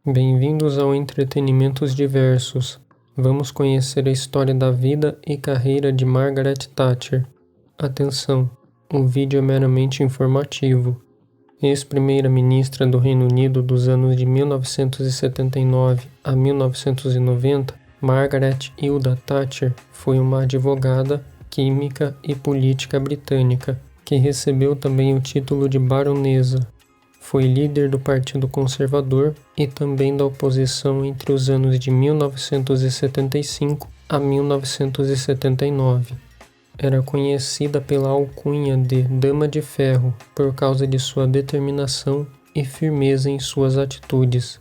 Bem-vindos ao Entretenimentos Diversos. Vamos conhecer a história da vida e carreira de Margaret Thatcher. Atenção, o vídeo é meramente informativo. Ex-primeira-ministra do Reino Unido dos anos de 1979 a 1990, Margaret Hilda Thatcher foi uma advogada, química e política britânica, que recebeu também o título de baronesa. Foi líder do Partido Conservador e também da oposição entre os anos de 1975 a 1979. Era conhecida pela alcunha de Dama de Ferro por causa de sua determinação e firmeza em suas atitudes.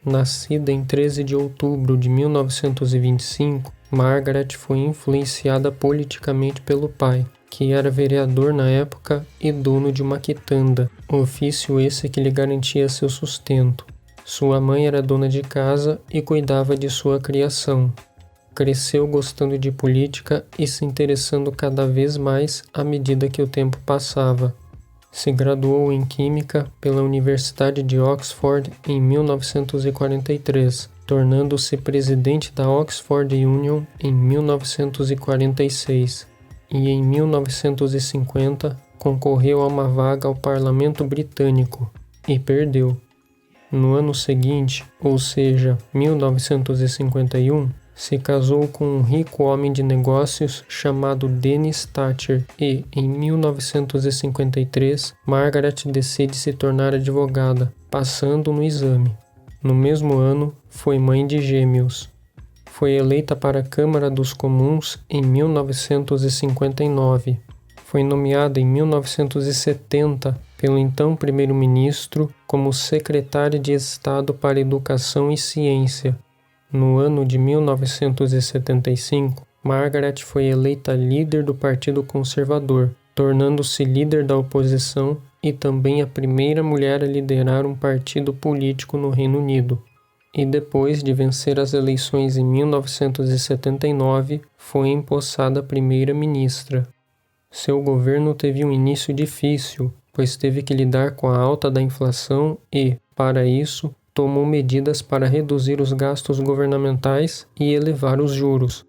Nascida em 13 de outubro de 1925, Margaret foi influenciada politicamente pelo pai, que era vereador na época e dono de uma quitanda, ofício esse que lhe garantia seu sustento. Sua mãe era dona de casa e cuidava de sua criação. Cresceu gostando de política e se interessando cada vez mais à medida que o tempo passava. Se graduou em Química pela Universidade de Oxford em 1943, tornando-se presidente da Oxford Union em 1946. E em 1950 concorreu a uma vaga ao Parlamento Britânico e perdeu. No ano seguinte, ou seja, 1951, se casou com um rico homem de negócios chamado Denis Thatcher e, em 1953, Margaret decide se tornar advogada, passando no exame. No mesmo ano, foi mãe de gêmeos. Foi eleita para a Câmara dos Comuns em 1959. Foi nomeada em 1970 pelo então primeiro-ministro como secretária de Estado para Educação e Ciência. No ano de 1975, Margaret foi eleita líder do Partido Conservador, tornando-se líder da oposição e também a primeira mulher a liderar um partido político no Reino Unido. E depois de vencer as eleições em 1979, foi empossada primeira-ministra. Seu governo teve um início difícil, pois teve que lidar com a alta da inflação e, para isso, tomou medidas para reduzir os gastos governamentais e elevar os juros.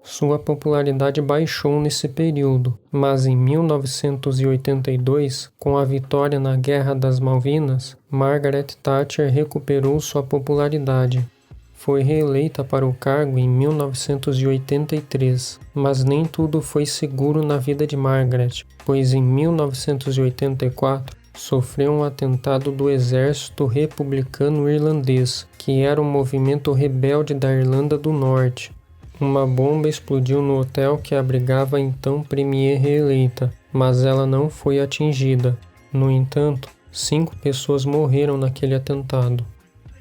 Sua popularidade baixou nesse período, mas em 1982, com a vitória na Guerra das Malvinas, Margaret Thatcher recuperou sua popularidade. Foi reeleita para o cargo em 1983, mas nem tudo foi seguro na vida de Margaret, pois em 1984 sofreu um atentado do Exército Republicano Irlandês, que era um movimento rebelde da Irlanda do Norte. Uma bomba explodiu no hotel que abrigava a então premier reeleita, mas ela não foi atingida. No entanto, 5 pessoas morreram naquele atentado.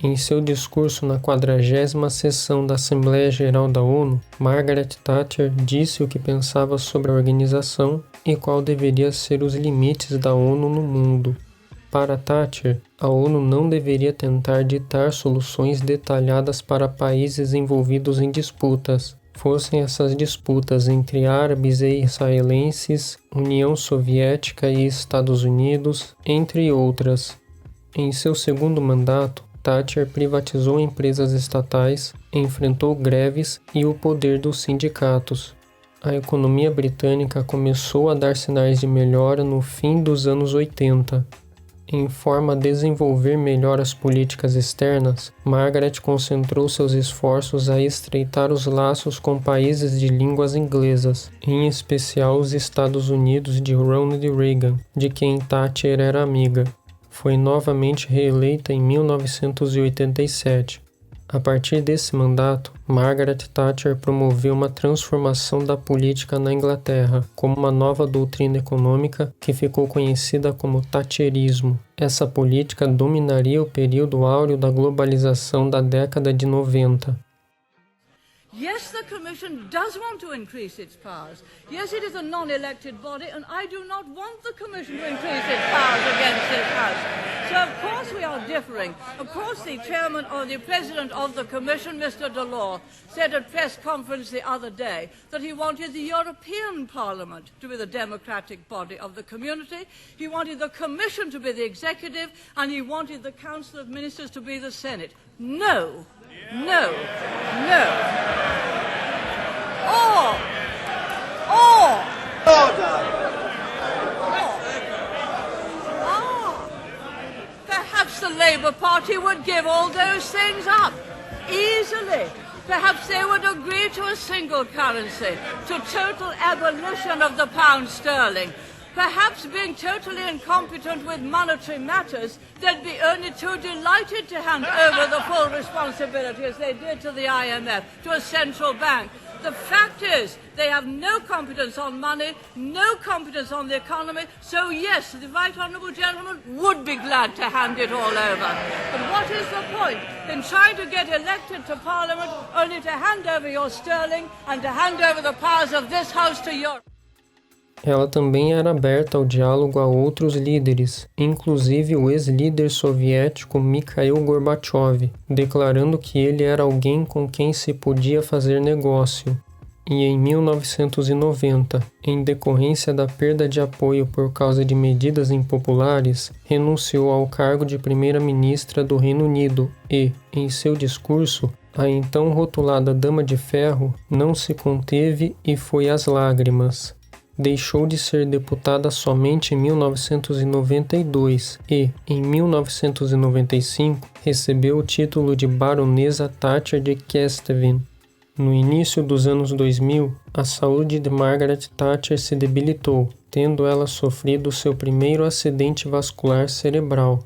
Em seu discurso na 40ª sessão da Assembleia Geral da ONU, Margaret Thatcher disse o que pensava sobre a organização e qual deveria ser os limites da ONU no mundo. Para Thatcher, a ONU não deveria tentar ditar soluções detalhadas para países envolvidos em disputas, fossem essas disputas entre árabes e israelenses, União Soviética e Estados Unidos, entre outras. Em seu segundo mandato, Thatcher privatizou empresas estatais, enfrentou greves e o poder dos sindicatos. A economia britânica começou a dar sinais de melhora no fim dos anos 80. Em forma a desenvolver melhor as políticas externas, Margaret concentrou seus esforços a estreitar os laços com países de línguas inglesas, em especial os Estados Unidos de Ronald Reagan, de quem Thatcher era amiga. Foi novamente reeleita em 1987. A partir desse mandato, Margaret Thatcher promoveu uma transformação da política na Inglaterra, como uma nova doutrina econômica que ficou conhecida como Thatcherismo. Essa política dominaria o período áureo da globalização da década de 90. Yes, the Commission does want to increase its powers. Yes, it is a non-elected body, and I do not want the Commission to increase its powers against this House. So, of course, we are differing. Of course, the chairman or the president of the Commission, Mr. Delors, said at press conference the other day that he wanted the European Parliament to be the democratic body of the community, he wanted the Commission to be the executive, and he wanted the Council of Ministers to be the Senate. No, no, no. Perhaps the Labour Party would give all those things up easily. Perhaps they would agree to a single currency, to total abolition of the pound sterling. Perhaps being totally incompetent with monetary matters, they'd be only too delighted to hand over the full responsibility, as they did to the IMF, to a central bank. The fact is, they have no competence on money, no competence on the economy, so yes, the right honourable gentleman would be glad to hand it all over. But what is the point in trying to get elected to Parliament only to hand over your sterling and to hand over the powers of this House to Europe? Ela também era aberta ao diálogo a outros líderes, inclusive o ex-líder soviético Mikhail Gorbachev, declarando que ele era alguém com quem se podia fazer negócio. E em 1990, em decorrência da perda de apoio por causa de medidas impopulares, renunciou ao cargo de primeira-ministra do Reino Unido e, em seu discurso, a então rotulada Dama de Ferro não se conteve e foi às lágrimas. Deixou de ser deputada somente em 1992 e, em 1995, recebeu o título de Baronesa Thatcher de Kesteven. No início dos anos 2000, a saúde de Margaret Thatcher se debilitou, tendo ela sofrido seu primeiro acidente vascular cerebral.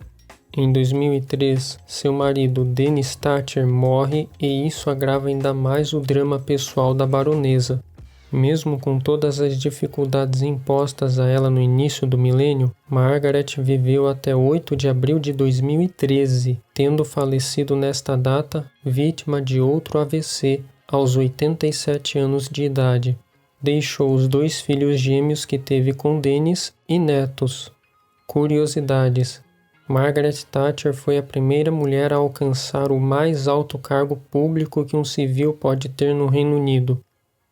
Em 2003, seu marido Dennis Thatcher morre e isso agrava ainda mais o drama pessoal da baronesa. Mesmo com todas as dificuldades impostas a ela no início do milênio, Margaret viveu até 8 de abril de 2013, tendo falecido nesta data vítima de outro AVC, aos 87 anos de idade. Deixou os 2 filhos gêmeos que teve com Dennis e netos. Curiosidades: Margaret Thatcher foi a primeira mulher a alcançar o mais alto cargo público que um civil pode ter no Reino Unido.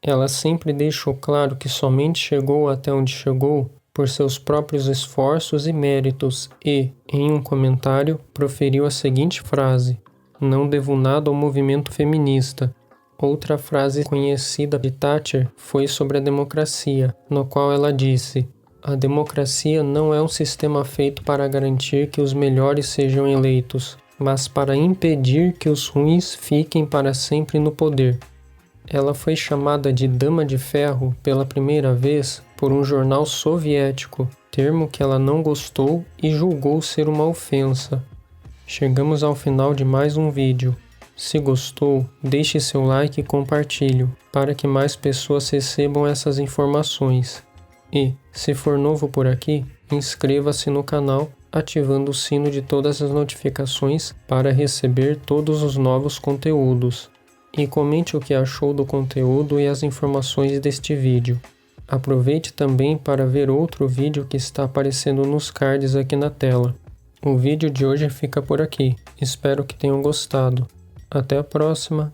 Ela sempre deixou claro que somente chegou até onde chegou por seus próprios esforços e méritos e, em um comentário, proferiu a seguinte frase: "Não devo nada ao movimento feminista." Outra frase conhecida de Thatcher foi sobre a democracia, no qual ela disse: "A democracia não é um sistema feito para garantir que os melhores sejam eleitos, mas para impedir que os ruins fiquem para sempre no poder." Ela foi chamada de Dama de Ferro pela primeira vez por um jornal soviético, termo que ela não gostou e julgou ser uma ofensa. Chegamos ao final de mais um vídeo. Se gostou, deixe seu like e compartilhe, para que mais pessoas recebam essas informações. E, se for novo por aqui, inscreva-se no canal, ativando o sino de todas as notificações para receber todos os novos conteúdos. E comente o que achou do conteúdo e as informações deste vídeo. Aproveite também para ver outro vídeo que está aparecendo nos cards aqui na tela. O vídeo de hoje fica por aqui. Espero que tenham gostado. Até a próxima!